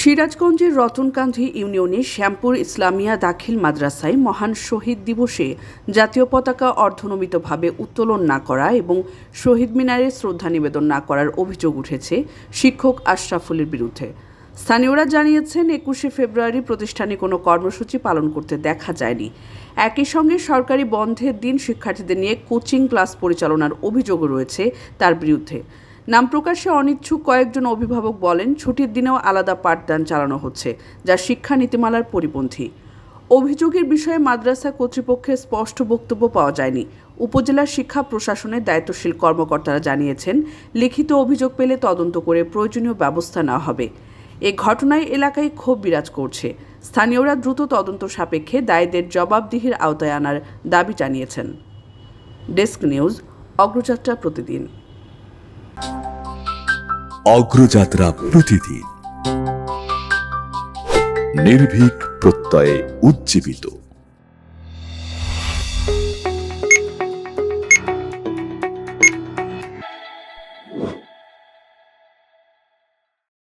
সিরাজগঞ্জের রতনকান্দি ইউনিয়নের শ্যামপুর ইসলামিয়া দাখিল মাদ্রাসায় মহান শহীদ দিবসে জাতীয় পতাকা অর্ধনমিতভাবে উত্তোলন না করা এবং শহীদ মিনারে শ্রদ্ধা নিবেদন না করার অভিযোগ উঠেছে শিক্ষক আশরাফুলের বিরুদ্ধে। স্থানীয়রা জানিয়েছেন, ২১শে ফেব্রুয়ারি প্রতিষ্ঠানে কোনো কর্মসূচি পালন করতে দেখা যায়নি। একই সঙ্গে সরকারি বন্ধের দিন শিক্ষার্থীদের নিয়ে কোচিং ক্লাস পরিচালনার অভিযোগও রয়েছে তার বিরুদ্ধে। নাম প্রকাশে অনিচ্ছুক কয়েকজন অভিভাবক বলেন, ছুটির দিনেও আলাদা পাঠদান চালানো হচ্ছে, যা শিক্ষা নীতিমালার পরিপন্থী। অভিযোগের বিষয়ে মাদ্রাসা কর্তৃপক্ষের স্পষ্ট বক্তব্য পাওয়া যায়নি। উপজেলা শিক্ষা প্রশাসনের দায়িত্বশীল কর্মকর্তারা জানিয়েছেন, লিখিত অভিযোগ পেলে তদন্ত করে প্রয়োজনীয় ব্যবস্থা নেওয়া হবে। এ ঘটনায় এলাকায় ক্ষোভ বিরাজ করছে। স্থানীয়রা দ্রুত তদন্ত সাপেক্ষে দায়ীদের জবাবদিহির আওতায় আনার দাবি জানিয়েছেন। ডেস্ক নিউজ, অগ্রযাত্রা প্রতিদিন। অগ্রযাত্রা প্রতিদিন, নির্ভীক প্রত্যয়ে উজ্জীবিত।